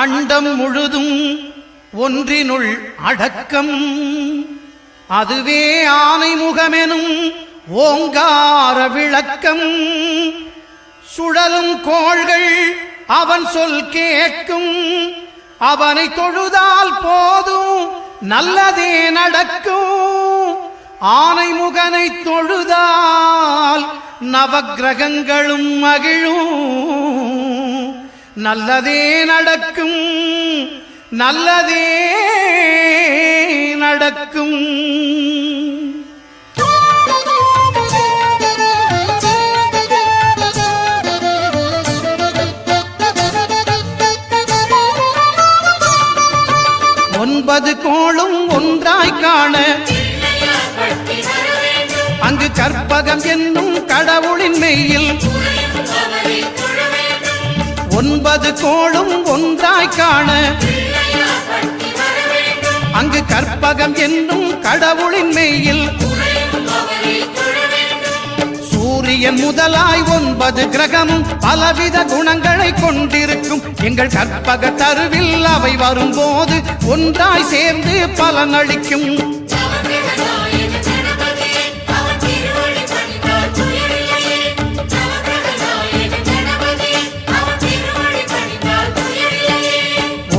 அண்டம் முழுதும் ஒன்றினுள் அடக்கம். அதுவே ஆனை முகமெனும் ஓங்கார விளக்கம். சுழலும் கோள்கள் அவன் சொல் கேட்கும். அவனை தொழுதால் போதும் நல்லதே நடக்கும். ஆனை முகனை தொழுதால் நவக்கிரகங்களும் மகிழும். நல்லதே நடக்கும், நல்லதே நடக்கும். ஒன்பது கோளும் ஒன்றாய் காண அங்கு கற்பகம் என்னும் கடவுளின் மெய்யில். ஒன்பது கோளும் ஒன்றாய் காண அங்கு கற்பகம் என்னும் கடவுளின் மெய்யில். சூரியன் முதலாய் 9 கிரகமும் பலவித குணங்களை கொண்டிருக்கும். எங்கள் கற்பக தருவில் அவை வரும்போது ஒன்றாய் சேர்ந்து பலனளிக்கும்.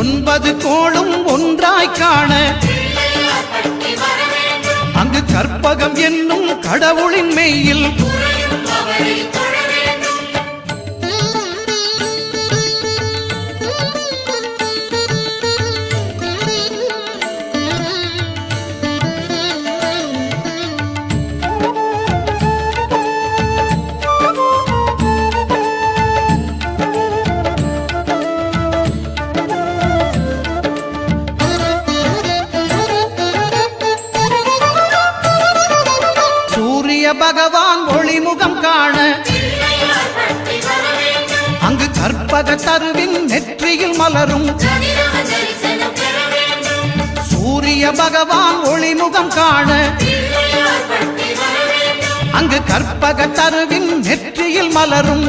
ஒன்பது கோளும் ஒன்றாய் காண அங்கு கற்பகம் என்னும் கடவுளின் மெய்யில். பகவான் ஒளிமுகம் காண அங்கு கற்பக தருவின் நெற்றியில் மலரும். சூரிய பகவான் ஒளிமுகம் காண அங்கு கற்பக தருவின் நெற்றியில் மலரும்.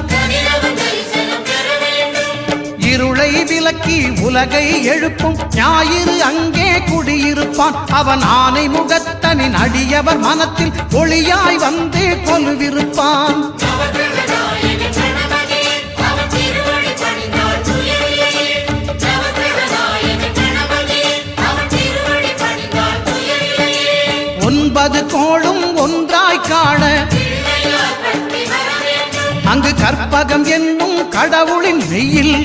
இருளை விலக்கி உலகை எழுப்பும் ஞாயிறு அங்கே குடியிருப்பான். அவன் ஆனை முகத்தனின் அடியவர் மனத்தில் ஒளியாய் வந்து கொலுவிருப்பான். ஒன்பது கோளும் ஒன்றாய் காண அங்கு கற்பகம் என்னும் கடவுளின் மெய்யில்.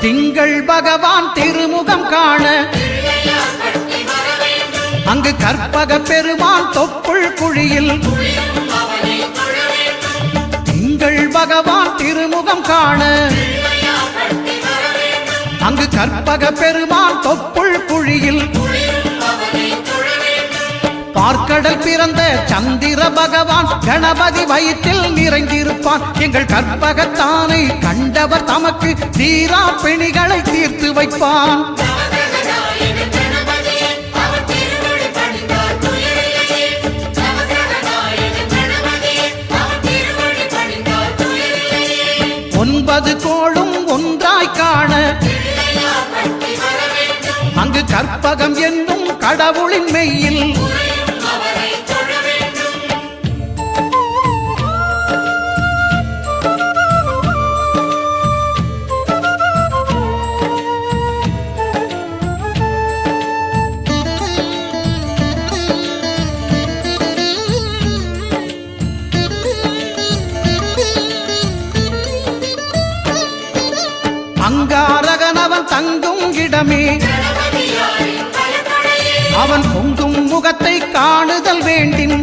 திங்கள் பகவான் திருமுகம் காண அங்கு கற்பக பெருமான் தொப்புள் குழியில். திங்கள் பகவான் திருமுகம் காண அங்கு கற்பக பெருமான் தொப்புள் குழியில். பார்க்கடல் பிறந்த சந்திர பகவான் கணபதி வயிற்றில் நிறைந்திருப்பான். எங்கள் கற்பகத்தானை கண்டவர் தமக்கு தீரா பிணிகளை தீர்த்து வைப்பான். ஒன்பது கோளும் ஒன்றாய் காண அங்கு கற்பகம் என்னும் கடவுளின் மெய்யில். அங்காரகனவன் தங்கும் இடமே அவன் பொங்கும் முகத்தை காணுதல் வேண்டின்.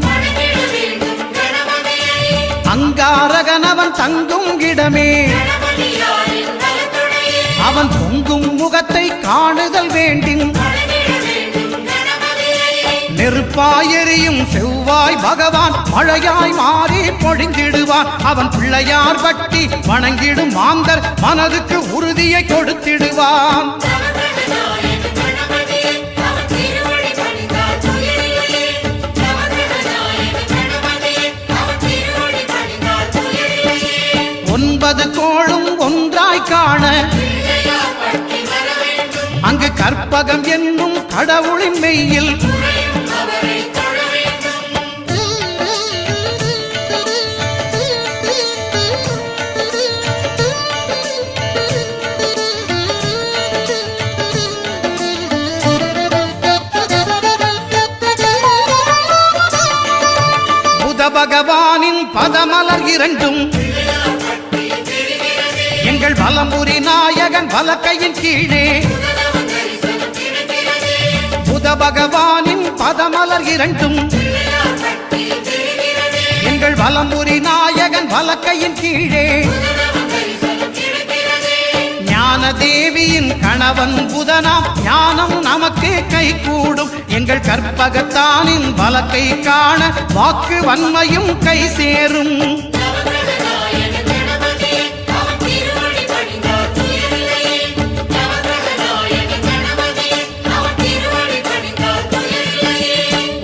அங்காரகனவன் தங்கும் இடமே அவன் பொங்கும் முகத்தை காணுதல் வேண்டின். நெருப்பாயெறியும் செவ்வாய் பகவான் மழையாய் மாறி பொழிந்திடுவான். அவன் பிள்ளையார் பட்டி வணங்கிடும் மாந்தர் மனதுக்கு உறுதியை கொடுத்திடுவான். ஒன்பது கோளும் ஒன்றாய் காண அங்கு கற்பகம் என்னும் கடவுளின் மெய்யில் புத பகவானின் பதமலர் இரண்டும் எங்கள் வலம்புரி நாயகன் வலக்கையின் கீழே. புத பகவானின் பதமலர் இரண்டும் எங்கள் வலம்புரி நாயகன் வலக்கையின் கீழே. ஞான தேவியின் கணவன் புதனாம் ஞானம் நமக்கு கை கூடும். எங்கள் கற்பகத்தானின் வலக்கை காண வாக்கு வன்மையும் கை சேரும்.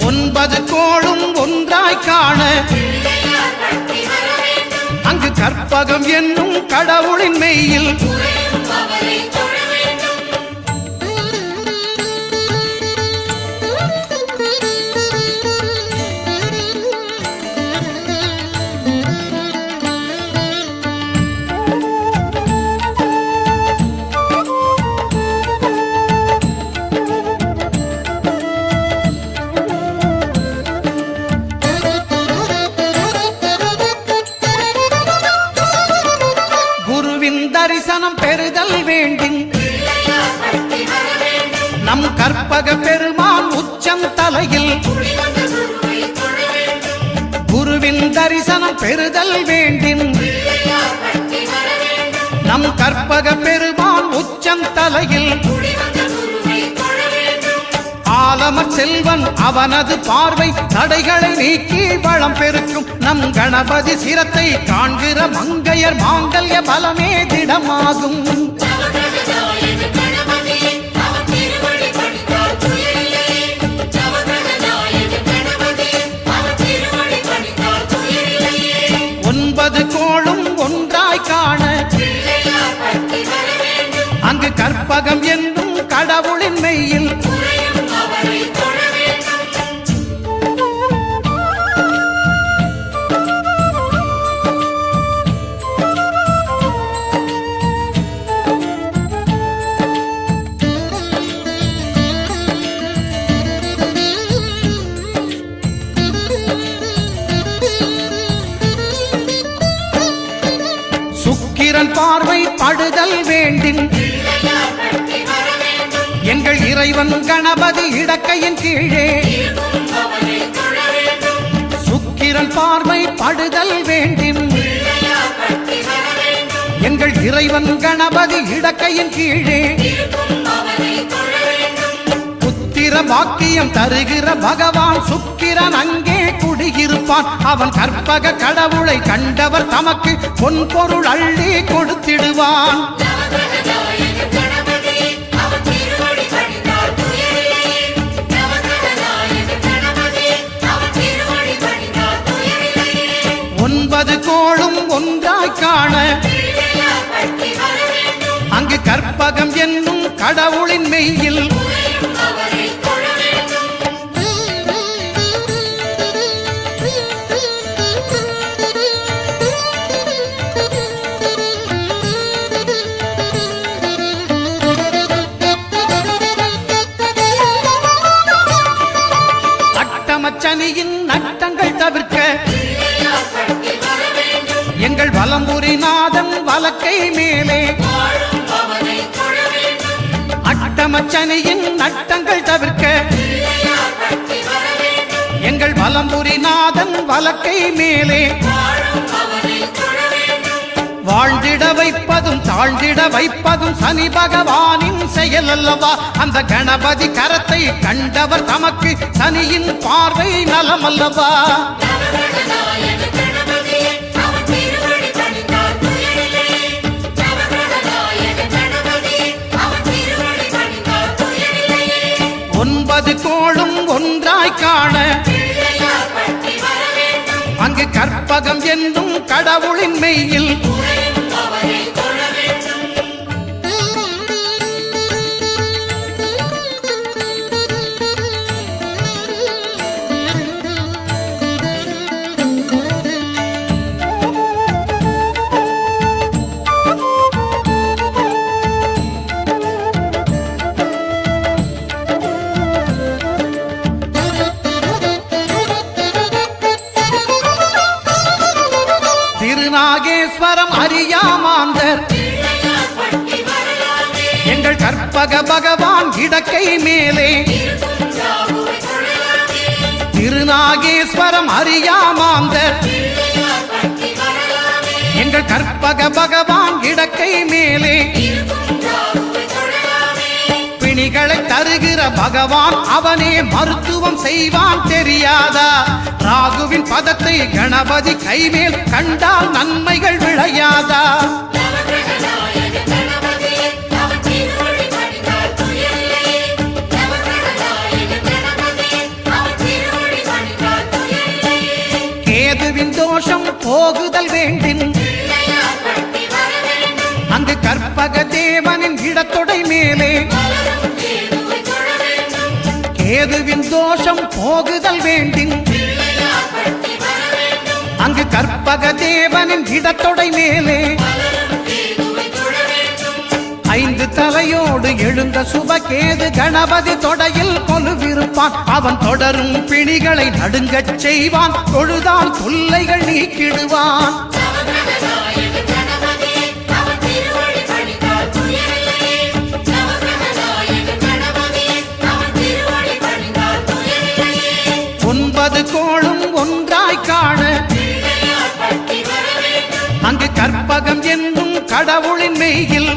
ஒன்பது கோளும் ஒன்றாய் காண அங்கு கற்பகம் என்னும் கடவுளின் மெய்யில் தரிசனம் பெறுதல் வேண்டும். நம் கற்பக பெருமான் உச்சம் தலையில் குருவின் தரிசனம் பெறுதல் வேண்டும். நம் கற்பக பெருமான் உச்சம் தலையில் ஆலமர் செல்வன் அவனது பார்வை தடைகளை நீக்கி வளம் பெருக்கும். நம் கணபதி சிரத்தை காண்கிற மங்கையர் மாங்கல்ய பலமே திடமாகும். ஒன்பது கோளும் ஒன்றாய் காண அங்கு கற்பகம் என்னும் கடவுளின் மெய்யில் சுக்கிரன் பார்வை படுதல் வேண்டும். எங்கள் இறைவன் கணபதி இடக்கையின் கீழே சுக்கிரன் பார்வை படுதல் வேண்டும். எங்கள் இறைவன் கணபதி இடக்கையின் கீழே புத்திர பாக்கியம் தருகிற பகவான் சுக்கிரன் அங்கே குடியிருப்பான். அவன் கற்பக கடவுளை கண்டவர் தமக்கு பொன் பொருள் அள்ளி கொடுத்திடுவான். ஒன்பது கோளும் ஒன்றாய் காண அங்கு கற்பகம் என்னும் கடவுளின் மெய்யில் அட்டமச்சனியின் நட்டங்கள் தவிர்க்க எங்கள் வலம்புரி நாதன் வலக்கை மேலே அட்டமச்சனியின் நட்டங்கள் தவிர்க்க எங்கள் வலம்புரி நாதன் வலக்கை மேலே வாழ்ந்திட வைப்பதும் தாழ்ந்திட வைப்பதும் சனி பகவானின் செயல் அல்லவா? அந்த கணபதி கரத்தை கண்டவர் தமக்கு சனியின் பார்வை நலம் அல்லவா? ஒன்பது கோளும் ஒன்றாய் காண அங்கு கற்பகம் என்னும் கடவுளின் மெய்யில் திருநாகேஸ்வரம் அறியாமாந்தர் எங்கள் கற்பக பகவான் இடக்கை மேலே திருநாகேஸ்வரம் அறியாமாந்தர் எங்கள் கற்பக பகவான் இடக்கை மேலே பிணிகளை தருகிற பகவான் அவனே மருத்துவம் செய்வான் தெரியாதா? ராகுவின் பதத்தை கணபதி கைமேல் கண்டால் நன்மைகள் விளையாதா? கேதுவின் தோஷம் போகுதல் வேண்டின் அங்கு கற்பக தேவனின் இடத்தொடை மேலே கேதுவின் தோஷம் போகுதல் வேண்டின் அங்கு கற்பக தேவனின் இடத்தொடை மேலே ஐந்து தலையோடு எழுந்த சுபகேது கணபதி தொடையில் கொலுவிருப்பான். அவன் தொடரும் பிணிகளை நடுங்கச் செய்வான். தொழுதால் தொல்லைகள் நீக்கிடுவான். ஒன்பது கோளும் ஒன்றாய் காண அங்கு கற்பகம் என்னும் கடவுளின் மெய்யில்